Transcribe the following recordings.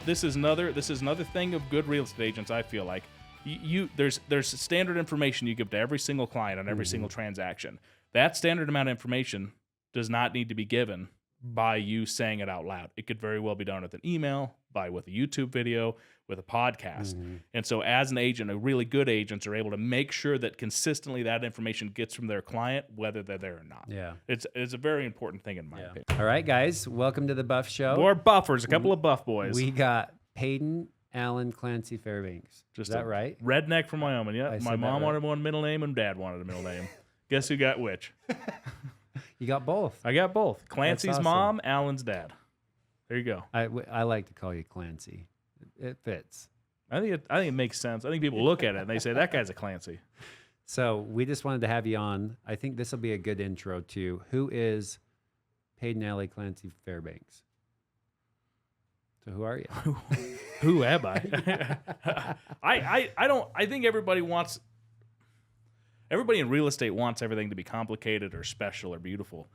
this is another thing of good real estate agents. I feel like there's standard information you give to every single client on every single transaction. That standard amount of information does not need to be given by you saying it out loud. It could very well be done with an email, with a YouTube video, with a podcast. And so as an agent, a really good agents are able to make sure that consistently that information gets from their client, whether they're there or not. Yeah. It's a very important thing in my opinion. All right, guys, welcome to the Buff Show. More buffers, a couple of buff boys. We got Paden Clancy Fairbanks. Is that right? Redneck from Wyoming, yeah. My mom wanted one middle name and dad wanted a middle name. Guess who got which? You got both. I got both. Clancy's awesome. mom, Alan's dad. There you go. I like to call you Clancy. It fits. I think it makes sense. I think people look at it and they say, that guy's a Clancy. So we just wanted to have you on. I think this will be a good intro to who is Paden Clancy Fairbanks. So who are you? Who am I? I think everybody in real estate wants everything to be complicated or special or beautiful.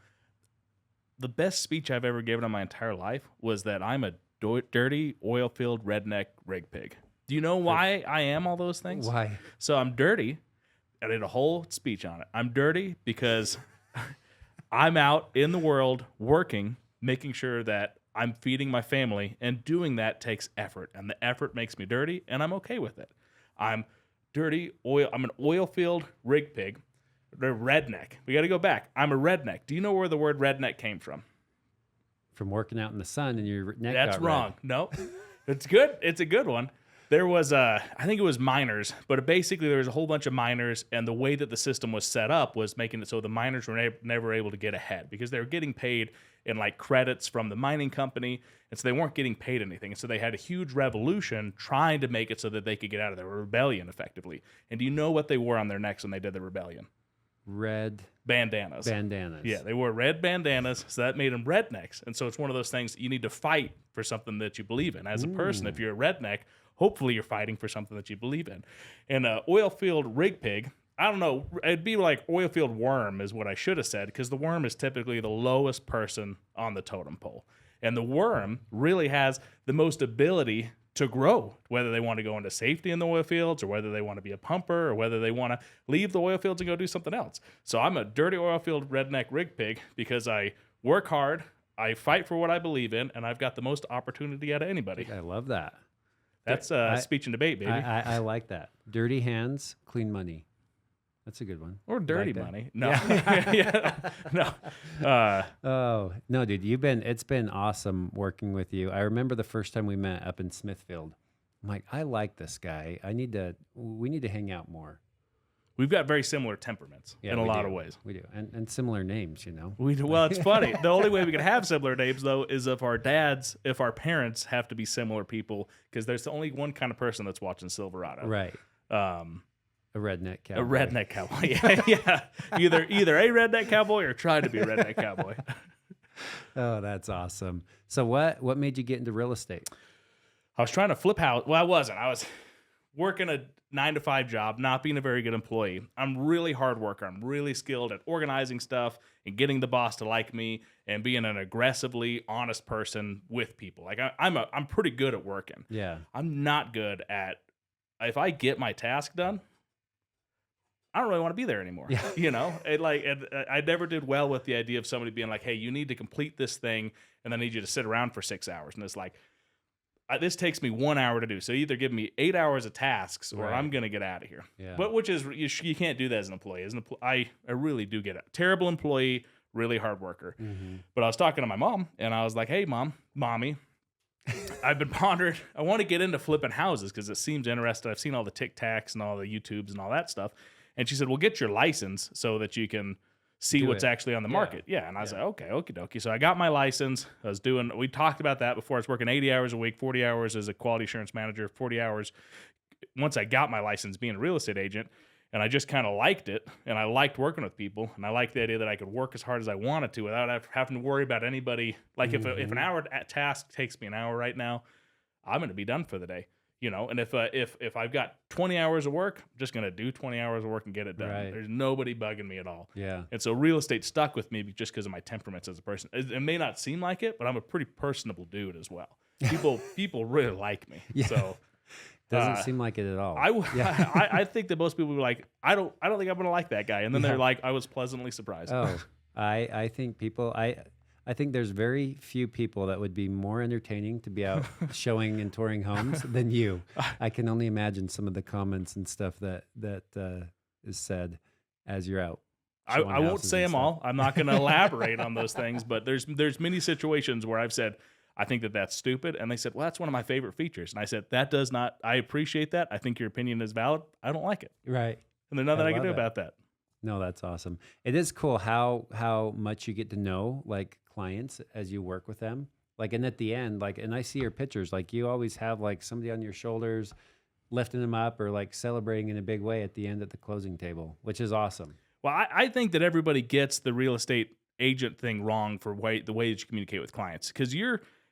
The best speech I've ever given in my entire life was that I'm a dirty, oil-filled, redneck rig pig. Do you know why I am all those things? Why? So I'm dirty. I did a whole speech on it. I'm dirty because I'm out in the world working, making sure that I'm feeding my family, and doing that takes effort, and the effort makes me dirty, and I'm okay with it. I'm dirty oil. I'm an oil-filled rig pig. They're redneck. We got to go back. I'm a redneck. Do you know where the word redneck came from? From working out in the sun and your neck That's got wrong. red. No, it's good. It's a good one. There was I think it was miners, but basically there was a whole bunch of miners, and the way that the system was set up was making it so the miners were never able to get ahead because they were getting paid in like credits from the mining company, and so they weren't getting paid anything. And so they had a huge revolution trying to make it so that they could get out of their rebellion effectively. And do you know what they wore on their necks when they did the rebellion? Red bandanas. Yeah, they wore red bandanas, so that made them rednecks. And so it's one of those things you need to fight for something that you believe in. As a person, if you're a redneck, hopefully you're fighting for something that you believe in. And oil-field rig pig, I don't know, it'd be like oil-field worm is what I should have said, because the worm is typically the lowest person on the totem pole. And the worm really has the most ability to grow, whether they want to go into safety in the oil fields or whether they want to be a pumper or whether they want to leave the oil fields and go do something else. So I'm a dirty oil field redneck rig pig because I work hard, I fight for what I believe in, and I've got the most opportunity out of anybody. I love that. That's speech and debate, baby. I like that. Dirty hands, clean money. That's a good one. Or dirty like money. No. No. Oh, no, dude, it's been awesome working with you. I remember the first time we met up in Smithfield. I'm like, I like this guy. We need to hang out more. We've got very similar temperaments in a lot of ways. We do. And similar names, you know. We do. Well, it's funny. The only way we can have similar names, though, is if our parents have to be similar people, because there's only one kind of person that's watching Silverado. Right. A redneck cowboy. A redneck cowboy. Yeah. Either a redneck cowboy or trying to be a redneck cowboy. Oh, that's awesome. So what made you get into real estate? I was trying to flip house. Well, I wasn't. I was working a 9-to-5 job, not being a very good employee. I'm really hard worker. I'm really skilled at organizing stuff and getting the boss to like me and being an aggressively honest person with people. Like I'm pretty good at working. Yeah. I'm not good at, if I get my task done, I don't really want to be there anymore. Yeah. You know, I never did well with the idea of somebody being like, hey, you need to complete this thing, and I need you to sit around for 6 hours. And it's like, this takes me 1 hour to do. So either give me 8 hours of tasks or I'm going to get out of here. Yeah. But which is, you can't do that as an employee. I really do get it. Terrible employee, really hard worker. Mm-hmm. But I was talking to my mom, and I was like, hey, mommy, I've been pondering. I want to get into flipping houses because it seems interesting. I've seen all the TikToks and all the YouTubes and all that stuff. And she said, well, get your license so that you can see what's actually on the market. Yeah. And I was like, okay, okie dokie. So I got my license. We talked about that before. I was working 80 hours a week, 40 hours as a quality assurance manager, 40 hours once I got my license being a real estate agent. And I just kind of liked it. And I liked working with people. And I liked the idea that I could work as hard as I wanted to without having to worry about anybody. Like if an hour task takes me an hour right now, I'm going to be done for the day. You know, and if I've got 20 hours of work, I'm just going to do 20 hours of work and get it done. Right. There's nobody bugging me at all. Yeah. And so real estate stuck with me just because of my temperaments as a person. It may not seem like it, but I'm a pretty personable dude as well. people really like me. Yeah. So Doesn't seem like it at all. I think that most people were like, I don't think I'm gonna like that guy, and then they're like, I was pleasantly surprised. Oh, I think people I think there's very few people that would be more entertaining to be out showing and touring homes than you. I can only imagine some of the comments and stuff that is said as you're out. I won't say them all. I'm not going to elaborate on those things, but there's many situations where I've said, I think that's stupid. And they said, well, that's one of my favorite features. And I said, I appreciate that. I think your opinion is valid. I don't like it. Right. And there's nothing I can do about that. No, that's awesome. It is cool how much you get to know like clients as you work with them. Like, and at the end, like, and I see your pictures, like you always have like somebody on your shoulders, lifting them up or like celebrating in a big way at the end at the closing table, which is awesome. Well, I think that everybody gets the real estate agent thing wrong for the way that you communicate with clients, because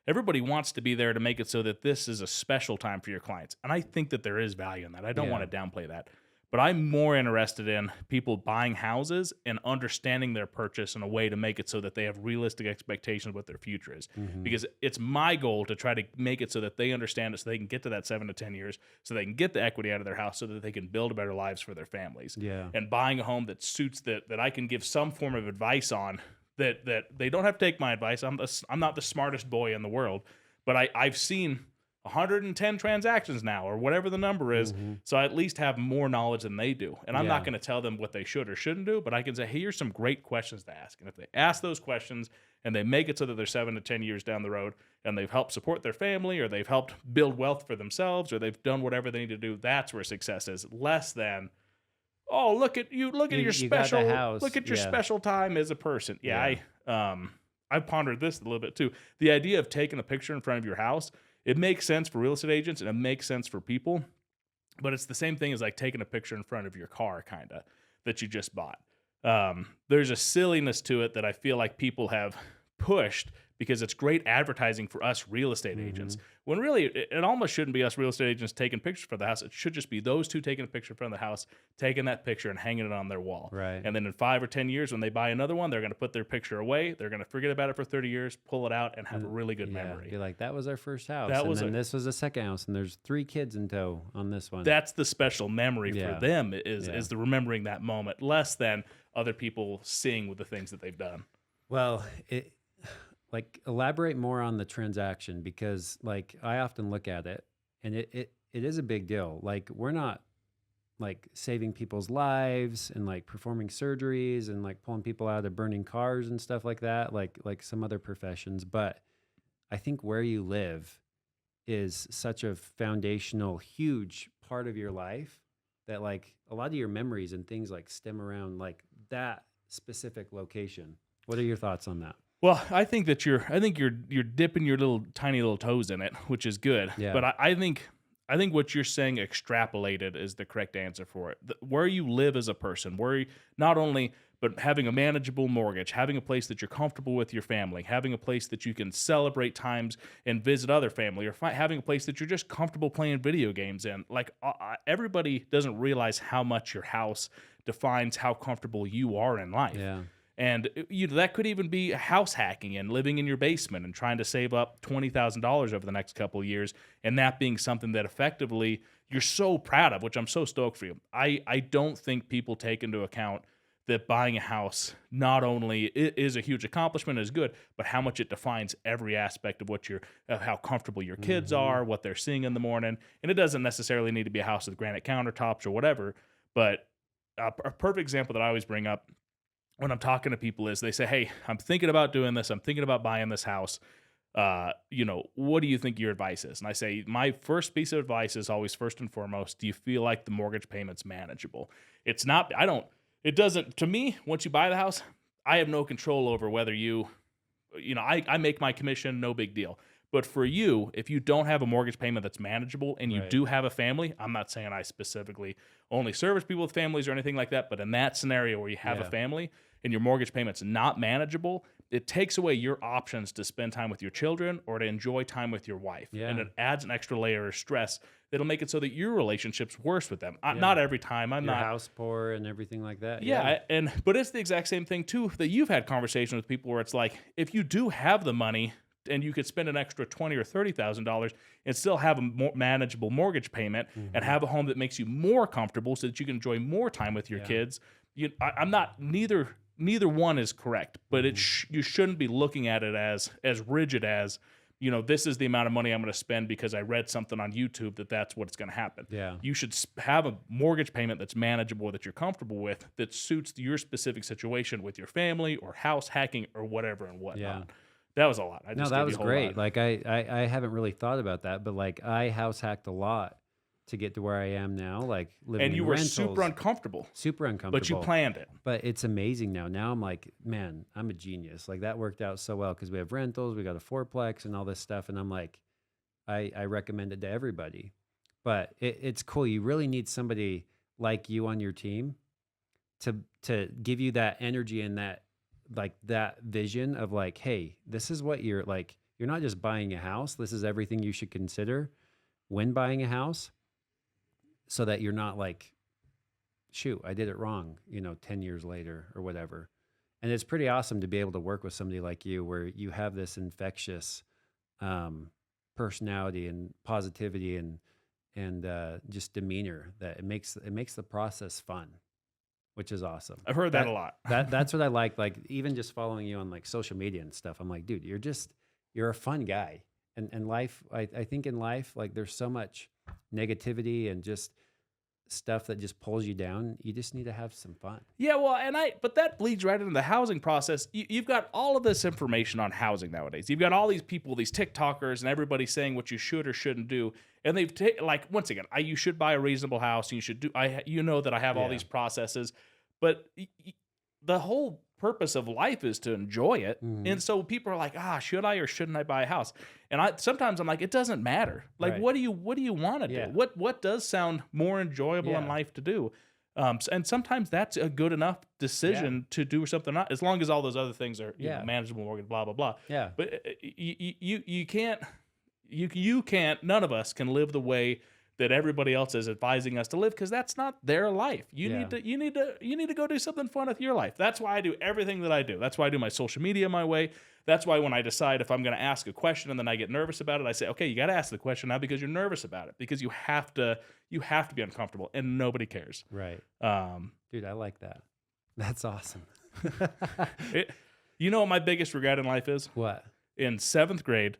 everybody wants to be there to make it so that this is a special time for your clients. And I think that there is value in that. I don't want to downplay that. But I'm more interested in people buying houses and understanding their purchase in a way to make it so that they have realistic expectations of what their future is. Mm-hmm. Because it's my goal to try to make it so that they understand it, so they can get to that 7 to 10 years, so they can get the equity out of their house, so that they can build better lives for their families. Yeah. And buying a home that suits that I can give some form of advice on, that they don't have to take my advice. I'm not the smartest boy in the world, but I've seen 110 transactions now, or whatever the number is. Mm-hmm. So I at least have more knowledge than they do. And I'm not going to tell them what they should or shouldn't do, but I can say, hey, here's some great questions to ask. And if they ask those questions and they make it so that they're 7 to 10 years down the road and they've helped support their family, or they've helped build wealth for themselves, or they've done whatever they need to do, that's where success is. Less than, oh, look at your special, look at your special time as a person. I've pondered this a little bit too. The idea of taking a picture in front of your house, it makes sense for real estate agents and it makes sense for people, but it's the same thing as like taking a picture in front of your car, kind of, that you just bought. There's a silliness to it that I feel like people have pushed because it's great advertising for us real estate agents, when really it almost shouldn't be us real estate agents taking pictures for the house. It should just be those two taking a picture in front of the house, taking that picture and hanging it on their wall. Right. And then in 5 or 10 years, when they buy another one, they're going to put their picture away. They're going to forget about it for 30 years, pull it out, and have a really good memory. Be like, that was our first house. This was a second house, and there's 3 kids in tow on this one. That's the special memory for them is the remembering that moment, less than other people seeing with the things that they've done. Well, like, elaborate more on the transaction, because like I often look at it and it is a big deal. Like, we're not like saving people's lives and like performing surgeries and like pulling people out of burning cars and stuff like that, like some other professions. But I think where you live is such a foundational, huge part of your life that like a lot of your memories and things like stem around like that specific location. What are your thoughts on that? Well, I think you're dipping your tiny little toes in it, which is good. Yeah. But I think what you're saying extrapolated is the correct answer for it. Where you live as a person, but having a manageable mortgage, having a place that you're comfortable with your family, having a place that you can celebrate times and visit other family, or having a place that you're just comfortable playing video games in. Like, everybody doesn't realize how much your house defines how comfortable you are in life. Yeah. And that could even be house hacking and living in your basement and trying to save up $20,000 over the next couple of years, and that being something that effectively you're so proud of, which I'm so stoked for you. I don't think people take into account that buying a house not only is a huge accomplishment, is good, but how much it defines every aspect of how comfortable your kids are, what they're seeing in the morning. And it doesn't necessarily need to be a house with granite countertops or whatever, but a perfect example that I always bring up when I'm talking to people is they say, hey, I'm thinking about doing this. I'm thinking about buying this house. What do you think your advice is? And I say, my first piece of advice is always, first and foremost, do you feel like the mortgage payment's manageable? To me, once you buy the house, I have no control over whether I make my commission, no big deal. But for you, if you don't have a mortgage payment that's manageable and you do have a family, I'm not saying I specifically only service people with families or anything like that, but in that scenario where you have a family and your mortgage payment's not manageable, it takes away your options to spend time with your children or to enjoy time with your wife. Yeah. And it adds an extra layer of stress that'll make it so that your relationship's worse with them. Not every time. Your house poor and everything like that. But it's the exact same thing too, that you've had conversations with people where it's like, if you do have the money and you could spend an extra $20,000 or $30,000 and still have a more manageable mortgage payment and have a home that makes you more comfortable so that you can enjoy more time with your kids. I'm not neither one is correct, but you shouldn't be looking at it as rigid as, this is the amount of money I'm going to spend because I read something on YouTube that's what's going to happen. Yeah. You should have a mortgage payment that's manageable, that you're comfortable with, that suits your specific situation with your family or house hacking or whatever and whatnot. Yeah. That was a lot. No, that was great. Like I haven't really thought about that, but like I house hacked a lot to get to where I am now, like living and you in were rentals, super uncomfortable, but you planned it. But it's amazing now. Now I'm like, man, I'm a genius. Like that worked out so well because we have rentals, we got a fourplex and all this stuff. And I'm like, I recommend it to everybody. But it's cool. You really need somebody like you on your team to give you that energy and that vision of like, hey, this is what you're like. You're not just buying a house. This is everything you should consider when buying a house, so that you're not like, shoot, I did it wrong, 10 years later or whatever. And it's pretty awesome to be able to work with somebody like you where you have this infectious personality and positivity and just demeanor that it makes the process fun, which is awesome. I've heard that a lot. That's what I like even just following you on like social media and stuff. I'm like, dude, you're a fun guy. And life, I think in life, like there's so much negativity and just stuff that just pulls you down. You just need to have some fun. Yeah, well, but that bleeds right into the housing process. You've got all of this information on housing nowadays. You've got all these people, these TikTokers, and everybody saying what you should or shouldn't do. And they've once again, you should buy a reasonable house. And you should do. That I have all these processes, but the whole purpose of life is to enjoy it. And so people are like, should I or shouldn't I buy a house? And sometimes I'm like, it doesn't matter. Like, right. What do you want to do? What does sound more enjoyable in life to do? And sometimes that's a good enough decision to do something, not as long as all those other things are manageable, mortgage, blah, blah, blah. Yeah. But you can't, none of us can live the way that everybody else is advising us to live, because that's not their life. You need to go do something fun with your life. That's why I do everything that I do. That's why I do my social media my way. That's why when I decide if I'm going to ask a question and then I get nervous about it, I say, okay, you got to ask the question now because you're nervous about it, because you have to be uncomfortable and nobody cares. Right. Dude, I like that. That's awesome. What my biggest regret in life is? What? In 7th grade,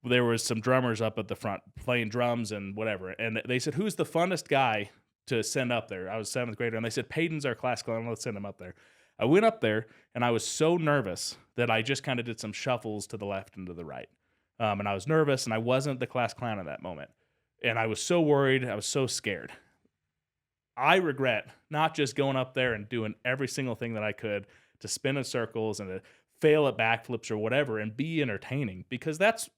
there was some drummers up at the front playing drums and whatever. And they said, who's the funnest guy to send up there? I was 7th grader. And they said, Paden's our class clown. Let's send him up there. I went up there and I was so nervous that I just kind of did some shuffles to the left and to the right. And I was nervous and I wasn't the class clown at that moment. And I was so worried. I was so scared. I regret not just going up there and doing every single thing that I could to spin in circles and to fail at backflips or whatever and be entertaining, because that's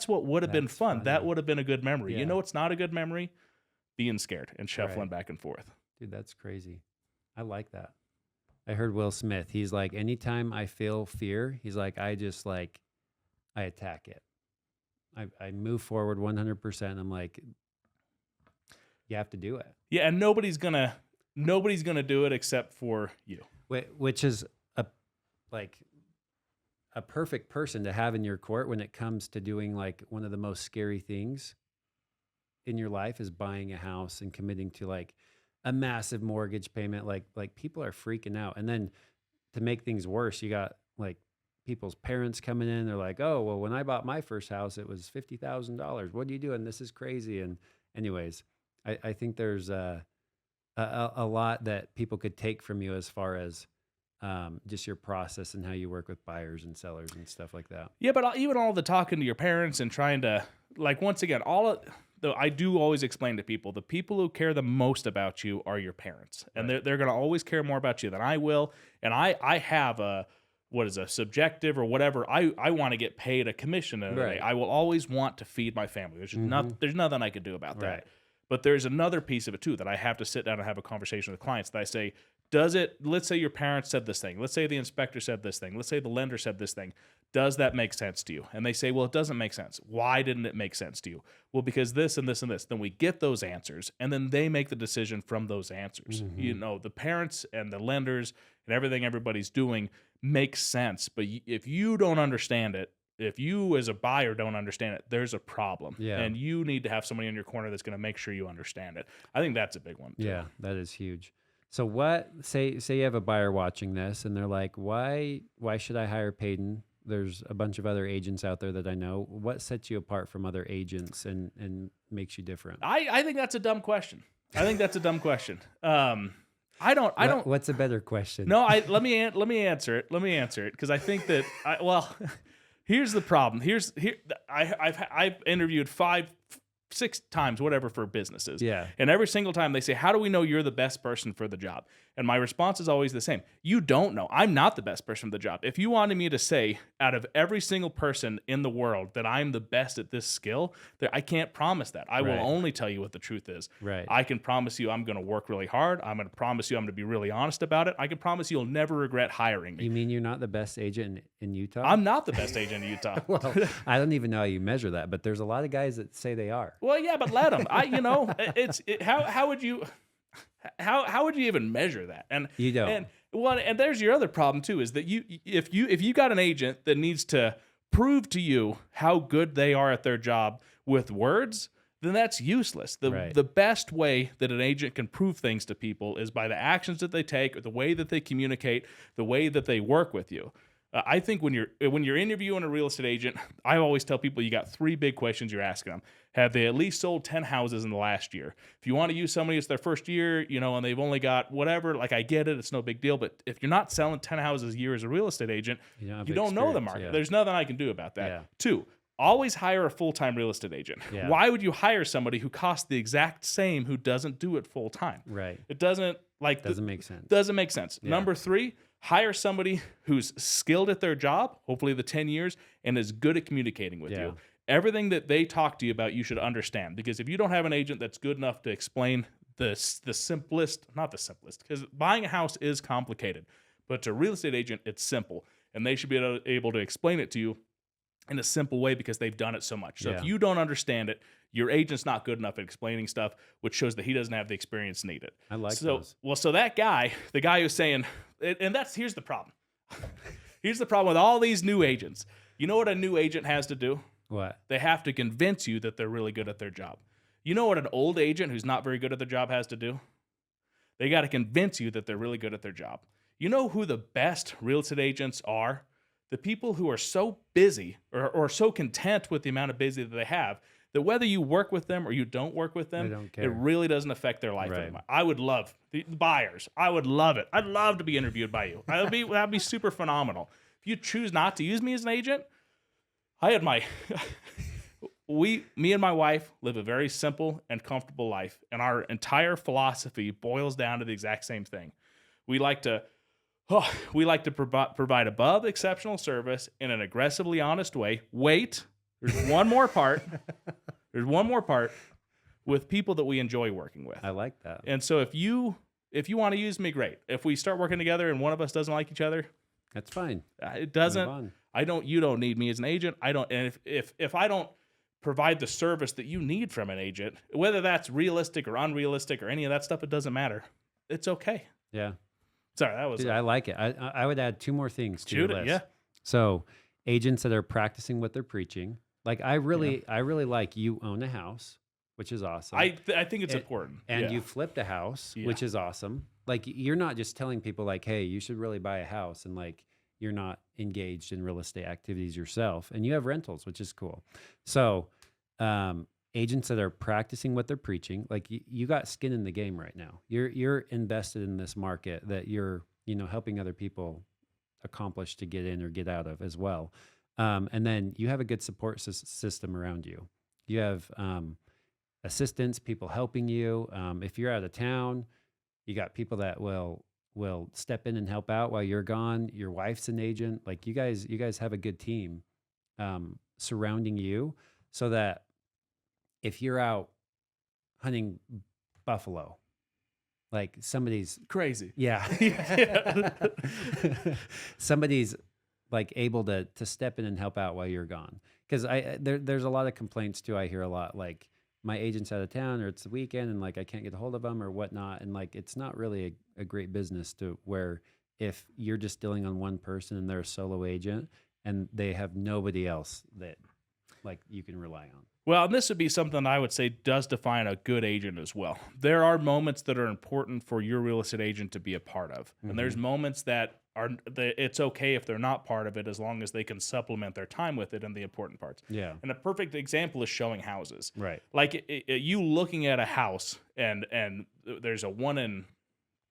what would have been fun. Funny. That would have been a good memory. Yeah. It's not a good memory? Being scared and shuffling back and forth. Dude, that's crazy. I like that. I heard Will Smith. He's like, anytime I feel fear, he's like, I attack it. I move forward 100%. I'm like, you have to do it. Yeah, and nobody's gonna do it except for you. Which is a perfect person to have in your court when it comes to doing like one of the most scary things in your life is buying a house and committing to like a massive mortgage payment. Like people are freaking out. And then to make things worse, you got like people's parents coming in. They're like, oh, well, when I bought my first house, it was $50,000. What are you doing? This is crazy. And anyways, I think there's a lot that people could take from you as far as just your process and how you work with buyers and sellers and stuff like that. Yeah, but even all the talking to your parents and trying to, like, once again, I do always explain to people, the people who care the most about you are your parents. And they're going to always care more about you than I will. And I have a subjective or whatever. I want to get paid a commission. Right. I will always want to feed my family. There's just there's nothing I could do about that. Right. But there's another piece of it too, that I have to sit down and have a conversation with clients that I say, let's say your parents said this thing. Let's say the inspector said this thing. Let's say the lender said this thing. Does that make sense to you? And they say, well, it doesn't make sense. Why didn't it make sense to you? Well, because this and this and this. Then we get those answers, and then they make the decision from those answers. The parents and the lenders and everything everybody's doing makes sense. But if you don't understand it, if you as a buyer don't understand it, there's a problem. Yeah. And you need to have somebody in your corner that's going to make sure you understand it. I think that's a big one too. Yeah, that is huge. So what, say you have a buyer watching this and they're like, why should I hire Paden? There's a bunch of other agents out there that I know. What sets you apart from other agents and makes you different? I think that's a dumb question. I think that's a dumb question. What's a better question? No, let me answer it. Let me answer it because I think that here's the problem. I've interviewed 6 times, whatever, for businesses. Yeah. And every single time they say, how do we know you're the best person for the job? And my response is always the same. You don't know. I'm not the best person for the job. If you wanted me to say out of every single person in the world that I'm the best at this skill, I can't promise that. I will only tell you what the truth is. Right. I can promise you I'm going to work really hard. I'm going to promise you I'm going to be really honest about it. I can promise you'll never regret hiring me. You mean you're not the best agent in Utah? I'm not the best agent in Utah. Well, I don't even know how you measure that, but there's a lot of guys that say they are. Well, yeah, but let them. How would you even measure that? And you don't. And there's your other problem too, is that if you got an agent that needs to prove to you how good they are at their job with words, then that's useless. The best way that an agent can prove things to people is by the actions that they take, or the way that they communicate, the way that they work with you. I think when you're interviewing a real estate agent, I always tell people you got 3 big questions you're asking them. Have they at least sold 10 houses in the last year? If you want to use somebody, it's their first year, and they've only got whatever, like I get it, it's no big deal. But if you're not selling 10 houses a year as a real estate agent, you don't know the market. Yeah. There's nothing I can do about that. Yeah. 2, always hire a full-time real estate agent. Yeah. Why would you hire somebody who costs the exact same who doesn't do it full-time? Right. It doesn't make sense. Doesn't make sense. Yeah. Number 3, hire somebody who's skilled at their job, hopefully the 10 years, and is good at communicating with you. Everything that they talk to you about, you should understand. Because if you don't have an agent that's good enough to explain the simplest, not the simplest, because buying a house is complicated, but to a real estate agent, it's simple. And they should be able to explain it to you in a simple way because they've done it so much. So if you don't understand it, your agent's not good enough at explaining stuff, which shows that he doesn't have the experience needed. I like those. Well, so that guy, the guy who's saying, and here's the problem. Here's the problem with all these new agents. You know what a new agent has to do? What? They have to convince you that they're really good at their job. You know what an old agent who's not very good at their job has to do? They got to convince you that they're really good at their job. You know who the best real estate agents are? The people who are so busy or so content with the amount of busy that they have that whether you work with them or you don't work with them, it really doesn't affect their life anymore. I would love the buyers. I would love it. I'd love to be interviewed by you. That'd be super phenomenal. If you choose not to use me as an agent, me and my wife live a very simple and comfortable life, and our entire philosophy boils down to the exact same thing. We like to provide above exceptional service in an aggressively honest way. Wait, there's one more part. There's one more part with people that we enjoy working with. I like that. And so if you want to use me, great. If we start working together and one of us doesn't like each other, that's fine. It doesn't. You don't need me as an agent. I don't. And if I don't provide the service that you need from an agent, whether that's realistic or unrealistic or any of that stuff, it doesn't matter. It's okay. Yeah. Sorry, that was. Dude, I like it. I would add 2 more things to your list. Yeah. So agents that are practicing what they're preaching. Like I really like you own a house, which is awesome. I think it's important. And you flipped a house, which is awesome. Like you're not just telling people like, hey, you should really buy a house, and like you're not engaged in real estate activities yourself, and you have rentals, which is cool. So agents that are practicing what they're preaching, like you got skin in the game right now. You're invested in this market that you're helping other people accomplish to get in or get out of as well. And then you have a good support system around you. You have assistants, people helping you. If you're out of town, you got people that will step in and help out while you're gone. Your wife's an agent. Like you guys have a good team surrounding you, so that if you're out hunting buffalo, like somebody's crazy. Yeah. Somebody's like able to step in and help out while you're gone. Because there's a lot of complaints too. I hear a lot like my agent's out of town or it's the weekend and like I can't get a hold of them or whatnot. And like it's not really a great business to where if you're just dealing on one person and they're a solo agent and they have nobody else that like you can rely on. Well, and this would be something I would say does define a good agent as well. There are moments that are important for your real estate agent to be a part of. And there's moments that it's okay if they're not part of it as long as they can supplement their time with it in the important parts. Yeah. And a perfect example is showing houses. Right. Like you looking at a house and there's a 1 in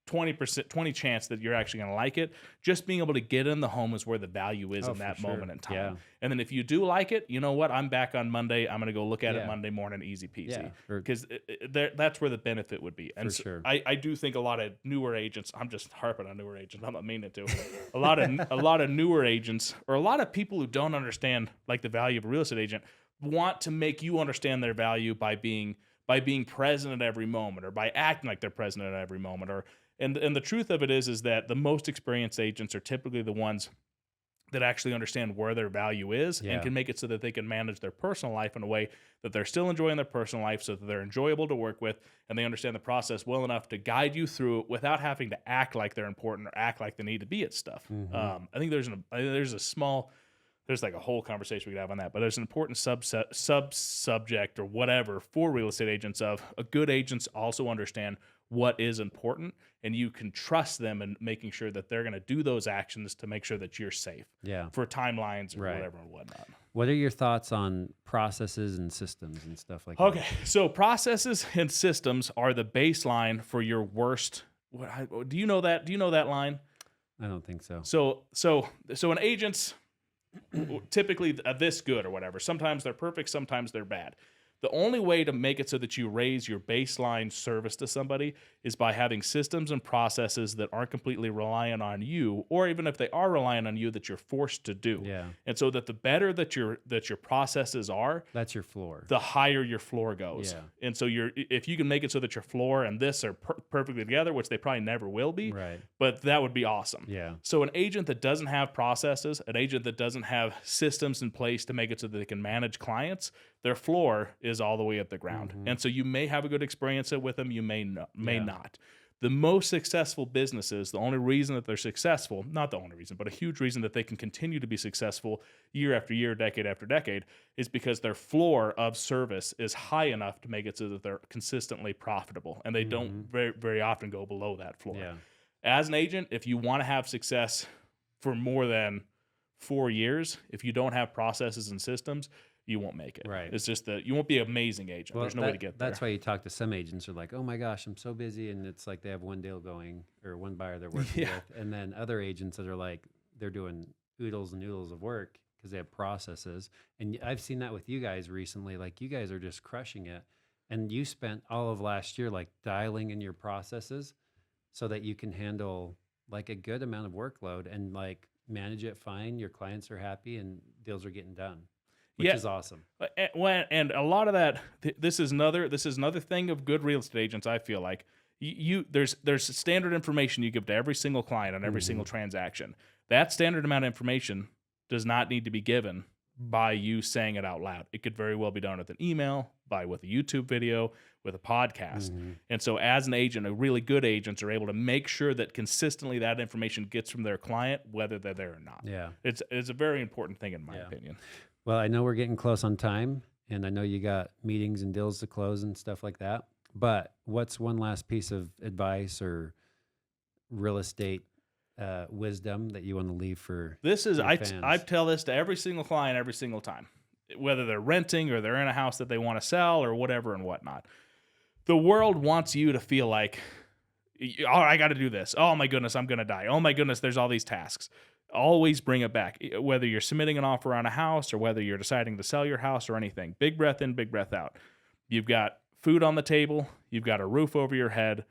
20 chance that you're actually going to like it. Just being able to get in the home is where the value is in that moment in time. Yeah. And then if you do like it, you know what? I'm back on Monday. I'm going to go look at it Monday morning, easy peasy. Because that's where the benefit would be. And sure. I do think a lot of newer agents, I'm just harping on newer agents, I'm not meaning to. a lot of newer agents, or a lot of people who don't understand like the value of a real estate agent, want to make you understand their value by being present at every moment, or by acting like they're present at every moment, or and the truth of it is that the most experienced agents are typically the ones that actually understand where their value is and can make it so that they can manage their personal life in a way that they're still enjoying their personal life, so that they're enjoyable to work with, and they understand the process well enough to guide you through it without having to act like they're important or act like they need to be at stuff. I think there's like a whole conversation we could have on that, but there's an important sub-subject or whatever for real estate agents of a good agents also understand what is important, and you can trust them in making sure that they're going to do those actions to make sure that you're safe for timelines or whatever and whatnot. What are your thoughts on processes and systems and stuff like that? Okay, so processes and systems are the baseline for your worst. Do you know that? Do you know that line? I don't think so. So an agent's typically this good or whatever. Sometimes they're perfect, sometimes they're bad. The only way to make it so that you raise your baseline service to somebody is by having systems and processes that aren't completely reliant on you, or even if they are reliant on you, that you're forced to do. Yeah. And so that the better that your processes are, that's your floor, the higher your floor goes. Yeah. And so if you can make it so that your floor and this are perfectly together, which they probably never will be, but that would be awesome. Yeah. So an agent that doesn't have processes, an agent that doesn't have systems in place to make it so that they can manage clients, their floor is all the way at the ground. And so you may have a good experience with them, you may not. The most successful businesses, the only reason that they're successful, not the only reason, but a huge reason that they can continue to be successful year after year, decade after decade, is because their floor of service is high enough to make it so that they're consistently profitable. And they don't very, very often go below that floor. Yeah. As an agent, if you want to have success for more than 4 years, if you don't have processes and systems, you won't make it. Right. It's just that you won't be an amazing agent. Well, there's no way to get there. That's why you talk to some agents who are like, oh my gosh, I'm so busy. And it's like they have one deal going or one buyer they're working with. And then other agents that are like, they're doing oodles and noodles of work because they have processes. And I've seen that with you guys recently. Like you guys are just crushing it. And you spent all of last year like dialing in your processes so that you can handle like a good amount of workload and like manage it fine. Your clients are happy and deals are getting done. Which is awesome. And a lot of that, this is another thing of good real estate agents. I feel like there's standard information you give to every single client on every single transaction. That standard amount of information does not need to be given by you saying it out loud. It could very well be done with an email, with a YouTube video, with a podcast. And so as an agent, a really good agents are able to make sure that consistently that information gets from their client, whether they're there or not. Yeah. It's a very important thing in my opinion. Well, I know we're getting close on time, and I know you got meetings and deals to close and stuff like that. But what's one last piece of advice or real estate wisdom that you want to leave for this? Is I fans? Tell this to every single client every single time, whether they're renting or they're in a house that they want to sell or whatever and whatnot. The world wants you to feel like, oh, I got to do this. Oh my goodness, I'm going to die. Oh my goodness, there's all these tasks. Always bring it back, whether you're submitting an offer on a house or whether you're deciding to sell your house or anything. Big breath in, big breath out. You've got food on the table. You've got a roof over your head.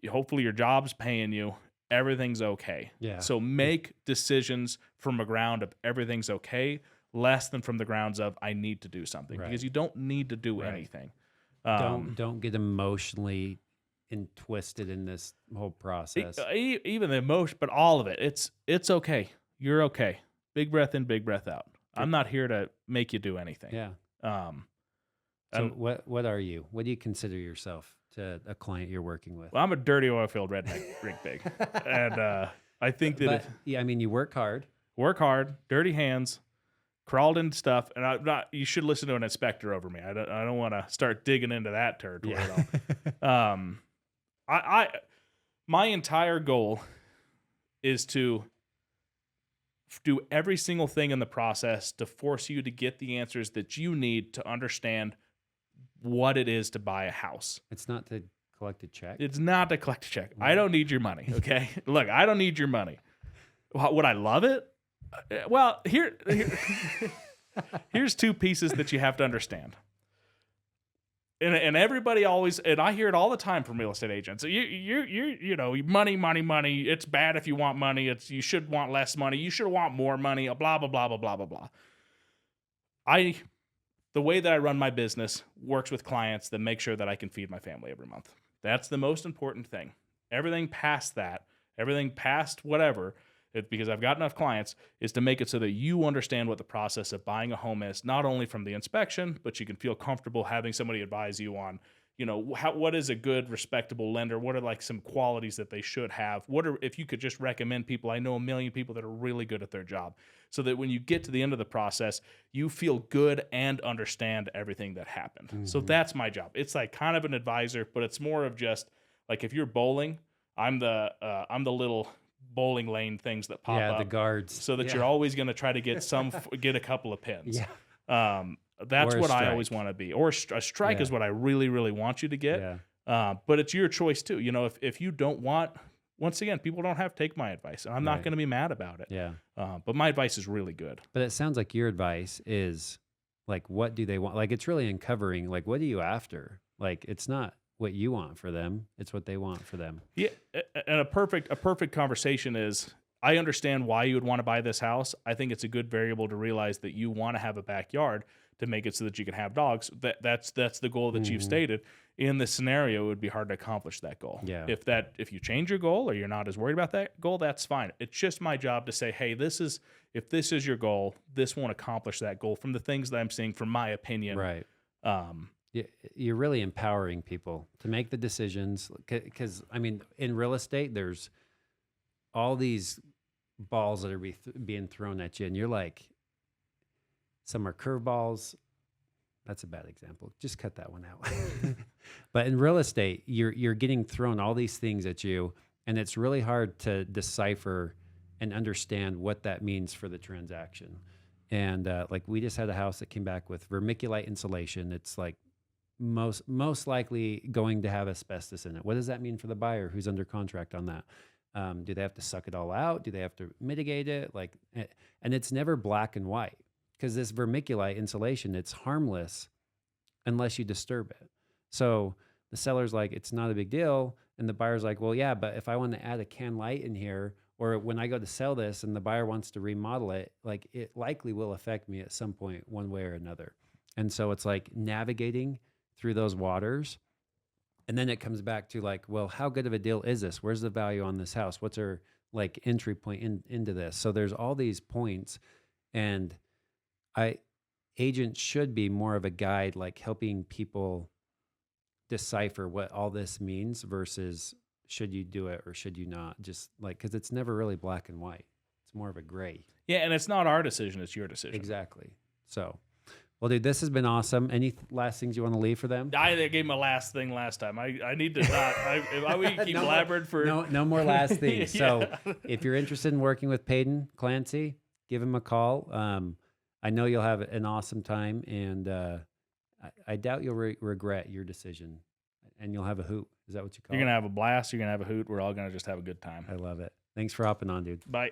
Hopefully your job's paying you. Everything's okay. Yeah. So make decisions from a ground of everything's okay, less than from the grounds of I need to do something, because you don't need to do anything. Don't get emotionally twisted in this whole process. Even the emotion, but all of it. It's okay. You're okay. Big breath in, big breath out. I'm not here to make you do anything. Yeah. So what are you? What do you consider yourself to a client you're working with? Well, I'm a dirty oil field redneck, drink big. And I think that... I mean, you work hard. work hard, dirty hands, crawled into stuff, and you should listen to an inspector over me. I don't want to start digging into that territory at all. My entire goal is to do every single thing in the process to force you to get the answers that you need to understand what it is to buy a house. It's not to collect a check. It's not to collect a check. I don't need your money, okay? Look, I don't need your money. Would I love it? Well, here's two pieces that you have to understand. And everybody always, and I hear it all the time from real estate agents. You know, money. It's bad if you want money. You should want less money. You should want more money. Blah blah blah blah blah blah blah. The way that I run my business works with clients that make sure that I can feed my family every month. That's the most important thing. Everything past that, everything past whatever, because I've got enough clients, is to make it so that you understand what the process of buying a home is, not only from the inspection, but you can feel comfortable having somebody advise you on, you know, what is a good, respectable lender? What are like some qualities that they should have? If you could just recommend people? I know a million people that are really good at their job, so that when you get to the end of the process, you feel good and understand everything that happened. Mm-hmm. So that's my job. It's like kind of an advisor, but it's more of just like, if you're bowling, I'm the little bowling lane things that pop up, the guards, so that you're always going to try to get get a couple of pins. That's what I always want to be. Or a strike is what I really, really want you to get. But it's your choice too. You know, if you don't want, once again, people don't have to take my advice, and I'm not going to be mad about it. But my advice is really good. But it sounds like your advice is like, what do they want? Like, it's really uncovering, like, what are you after? Like, it's not what you want for them, it's what they want for them. Yeah, and a perfect conversation is, I understand why you would want to buy this house. I think it's a good variable to realize that you want to have a backyard to make it so that you can have dogs. That's the goal that you've stated. In this scenario, it would be hard to accomplish that goal. If you change your goal, or you're not as worried about that goal, that's fine. It's just my job to say, hey, if this is your goal, this won't accomplish that goal from the things that I'm seeing, from my opinion. Right. You're really empowering people to make the decisions, because I mean, in real estate, there's all these balls that are being thrown at you, and you're like, some are curveballs. That's a bad example. Just cut that one out. But in real estate, you're getting thrown all these things at you, and it's really hard to decipher and understand what that means for the transaction. And like, we just had a house that came back with vermiculite insulation. It's like most likely going to have asbestos in it. What does that mean for the buyer who's under contract on that? Do they have to suck it all out? Do they have to mitigate it? Like, and it's never black and white, because this vermiculite insulation, it's harmless unless you disturb it. So the seller's like, it's not a big deal. And the buyer's like, well, yeah, but if I want to add a can light in here, or when I go to sell this and the buyer wants to remodel it, like, it likely will affect me at some point, one way or another. And so it's like navigating through those waters. And then it comes back to like, well, how good of a deal is this? Where's the value on this house? What's our like entry point into this? So there's all these points, and agents should be more of a guide, like helping people decipher what all this means versus should you do it or should you not? Just like, because it's never really black and white. It's more of a gray. Yeah, and it's not our decision, it's your decision. Exactly. So, well, dude, this has been awesome. Any last things you want to leave for them? I gave my last thing last time. I need to not. We keep blabbering for no more last things. So, if you're interested in working with Paden Clancy, give him a call. I know you'll have an awesome time, and I doubt you'll regret your decision. And you'll have a hoot. Is that what you call it? You're gonna have a blast. You're gonna have a hoot. We're all gonna just have a good time. I love it. Thanks for hopping on, dude. Bye.